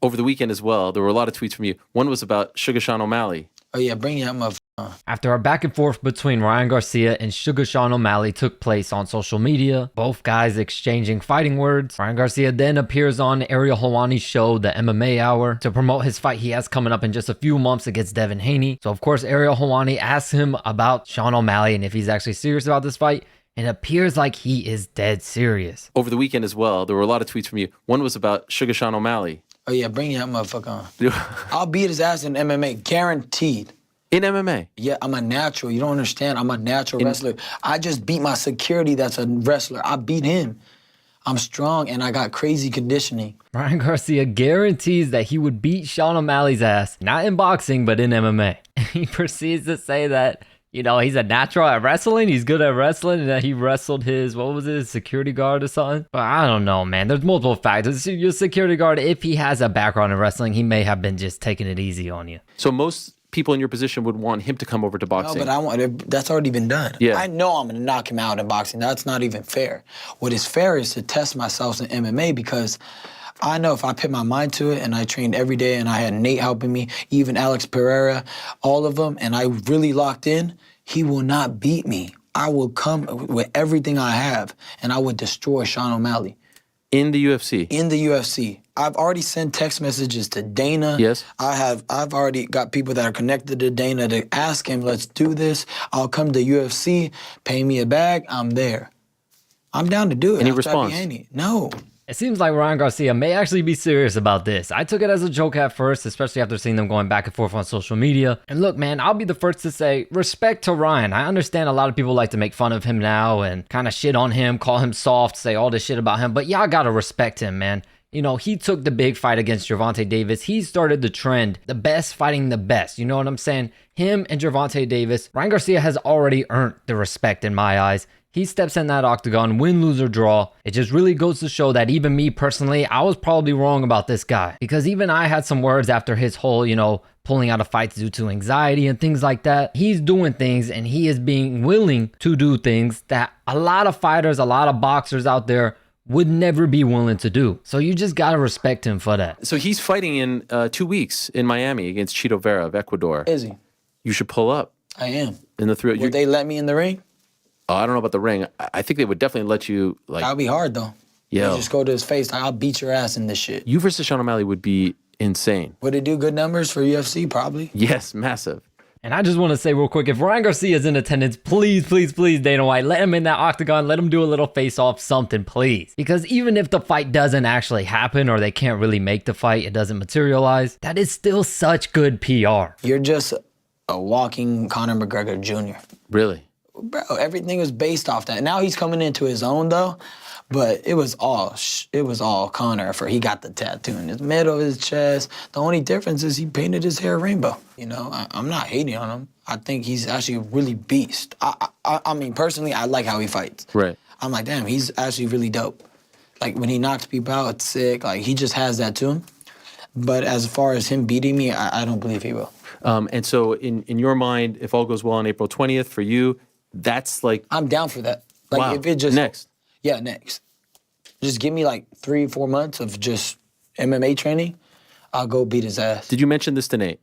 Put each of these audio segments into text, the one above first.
Over the weekend as well, there were a lot of tweets from you. One was about Sugar Sean O'Malley. Oh yeah, bring that motherfucker on. After a back and forth between Ryan Garcia and Sugar Sean O'Malley took place on social media, both guys exchanging fighting words, Ryan Garcia then appears on Ariel Helwani's show, the MMA Hour, to promote his fight he has coming up in just a few months against Devin Haney. So of course, Ariel Helwani asks him about Sean O'Malley and if he's actually serious about this fight. And it appears like he is dead serious. Over the weekend as well, there were a lot of tweets from you. One was about Sugar Sean O'Malley. Oh yeah, bring that motherfucker on. I'll beat his ass in MMA, guaranteed. In MMA? Yeah, I'm a natural. You don't understand. I'm a natural wrestler. I just beat my security that's a wrestler. I beat him. I'm strong and I got crazy conditioning. Ryan Garcia guarantees that he would beat Sean O'Malley's ass, not in boxing, but in MMA. He proceeds to say that, you know, he's a natural at wrestling. He's good at wrestling, and that he wrestled his, what was it, security guard or something? But I don't know, man. There's multiple factors. Your security guard, if he has a background in wrestling, he may have been just taking it easy on you. So most people in your position would want him to come over to boxing. No, but that's already been done. Yeah. I know I'm gonna knock him out in boxing. That's not even fair. What is fair is to test myself in MMA, because I know if I put my mind to it and I trained every day and I had Nate helping me, even Alex Pereira, all of them, and I really locked in, he will not beat me. I will come with everything I have and I would destroy Sean O'Malley. In the UFC? In the UFC. I've already sent text messages to Dana. Yes. I've already got people that are connected to Dana to ask him, let's do this. I'll come to UFC, pay me a bag, I'm there. I'm down to do it. Any response? No. It seems like Ryan Garcia may actually be serious about this. I took it as a joke at first, especially after seeing them going back and forth on social media. And look, man, I'll be the first to say respect to Ryan. I understand a lot of people like to make fun of him now and kind of shit on him, call him soft, say all this shit about him. But y'all gotta respect him, man. You know, he took the big fight against Gervonta Davis. He started the trend, the best fighting the best. You know what I'm saying? Him and Gervonta Davis. Ryan Garcia has already earned the respect in my eyes. He steps in that octagon, win, lose, or draw. It just really goes to show that even me personally, I was probably wrong about this guy. Because even I had some words after his whole, you know, pulling out of fights due to anxiety and things like that. He's doing things and he is being willing to do things that a lot of fighters, a lot of boxers out there would never be willing to do. So you just gotta respect him for that. So he's fighting in 2 weeks in Miami against Chito Vera of Ecuador. Is he? You should pull up. I am. In the three. Would they let me in the ring? Oh, I don't know about the ring. I think they would definitely let you, like... That would be hard, though. Yeah. You just go to his face, like, I'll beat your ass in this shit. You versus Sean O'Malley would be insane. Would it do good numbers for UFC? Probably. Yes, massive. And I just want to say real quick, if Ryan Garcia is in attendance, please, please, please, Dana White, let him in that octagon. Let him do a little face-off, something, please. Because even if the fight doesn't actually happen or they can't really make the fight, it doesn't materialize, that is still such good PR. You're just a walking Conor McGregor Jr. Really? Bro, everything was based off that. Now he's coming into his own, though. But it was all Conor for he got the tattoo in his middle of his chest. The only difference is he painted his hair rainbow. You know, I'm not hating on him. I think he's actually a really beast. I mean, personally, I like how he fights. Right. I'm like, damn, he's actually really dope. Like, when he knocks people out, it's sick. Like, he just has that to him. But as far as him beating me, I don't believe he will. And so in your mind, if all goes well on April 20th for you, that's like... I'm down for that. Like, wow. if it just... Next. Yeah, next. Just give me like 3-4 months of just MMA training. I'll go beat his ass. Did you mention this to Nate?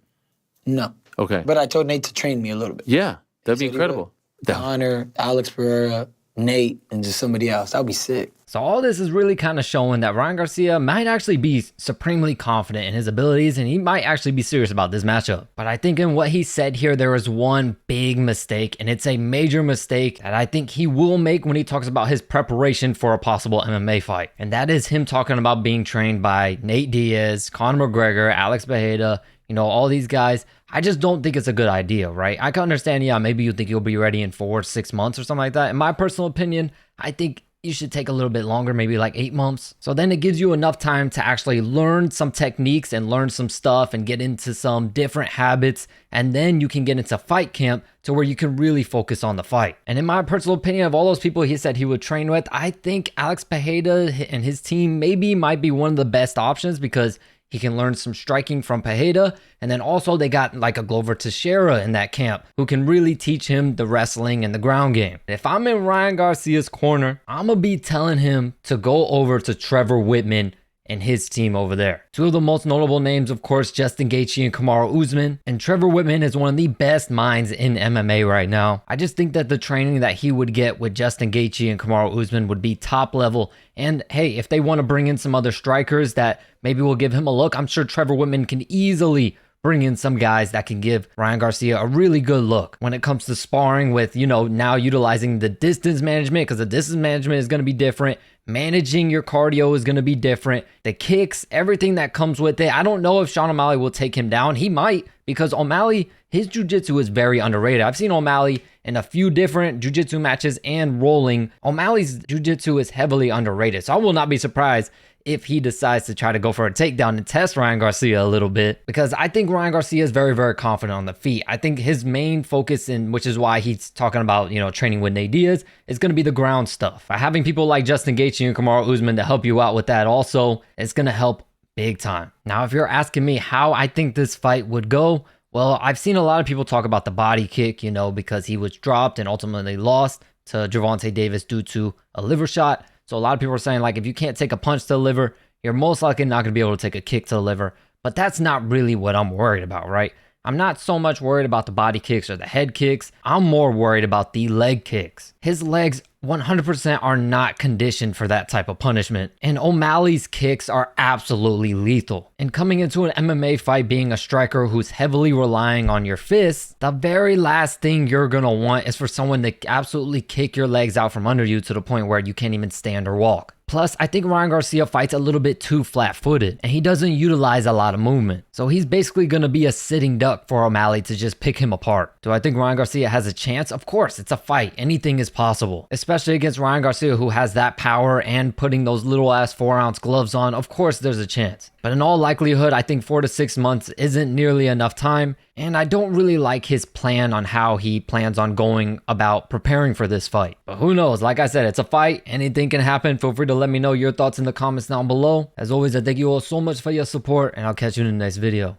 No. Okay. But I told Nate to train me a little bit. Yeah, that'd be incredible. Connor, Alex Pereira, Nate, and just somebody else. That'd be sick. So all this is really kind of showing that Ryan Garcia might actually be supremely confident in his abilities and he might actually be serious about this matchup. But I think in what he said here, there is one big mistake, and it's a major mistake that I think he will make when he talks about his preparation for a possible MMA fight. And that is him talking about being trained by Nate Diaz, Conor McGregor, Alex Pereira, you know, all these guys. I just don't think it's a good idea, right? I can understand, yeah, maybe you think you'll be ready in 4 or 6 months or something like that. In my personal opinion, I think you should take a little bit longer, maybe like 8 months. So then it gives you enough time to actually learn some techniques and learn some stuff and get into some different habits. And then you can get into fight camp to where you can really focus on the fight. And in my personal opinion, of all those people he said he would train with, I think Alex Pereira and his team might be one of the best options because he can learn some striking from Pereira, and then also they got like a Glover Teixeira in that camp who can really teach him the wrestling and the ground game. If I'm in Ryan Garcia's corner, I'm gonna be telling him to go over to Trevor Whitman and his team over there. Two of the most notable names, of course, Justin Gaethje and Kamaru Usman, and Trevor Whitman is one of the best minds in MMA right now. I just think that the training that he would get with Justin Gaethje and Kamaru Usman would be top level. And hey, if they want to bring in some other strikers that maybe will give him a look, I'm sure Trevor Whitman can easily bring in some guys that can give Ryan Garcia a really good look when it comes to sparring with, now utilizing the distance management, because the distance management is going to be different. Managing your cardio is going to be different. The kicks, everything that comes with it. I don't know if Sean O'Malley will take him down. He might, because O'Malley, his jiu-jitsu is very underrated. I've seen O'Malley in a few different jiu-jitsu matches and rolling. O'Malley's jiu-jitsu is heavily underrated. So I will not be surprised if he decides to try to go for a takedown and test Ryan Garcia a little bit, because I think Ryan Garcia is very, very confident on the feet. I think his main focus, which is why he's talking about, training with Nate Diaz, is going to be the ground stuff. By having people like Justin Gaethje and Kamaru Usman to help you out with that also, it's going to help big time. Now, if you're asking me how I think this fight would go, well, I've seen a lot of people talk about the body kick, because he was dropped and ultimately lost to Gervonta Davis due to a liver shot. So a lot of people are saying, like, if you can't take a punch to the liver, you're most likely not going to be able to take a kick to the liver. But that's not really what I'm worried about, right? I'm not so much worried about the body kicks or the head kicks. I'm more worried about the leg kicks. His legs 100% are not conditioned for that type of punishment. And O'Malley's kicks are absolutely lethal. And coming into an MMA fight being a striker who's heavily relying on your fists, the very last thing you're going to want is for someone to absolutely kick your legs out from under you to the point where you can't even stand or walk. Plus, I think Ryan Garcia fights a little bit too flat-footed, and he doesn't utilize a lot of movement. So he's basically going to be a sitting duck for O'Malley to just pick him apart. Do I think Ryan Garcia has a chance? Of course, it's a fight. Anything is possible. Especially against Ryan Garcia, who has that power, and putting those little-ass 4-ounce gloves on, of course there's a chance. But in all likelihood, I think 4 to 6 months isn't nearly enough time. And I don't really like his plan on how he plans on going about preparing for this fight. But who knows? Like I said, it's a fight. Anything can happen. Feel free to let me know your thoughts in the comments down below. As always, I thank you all so much for your support, and I'll catch you in the next video.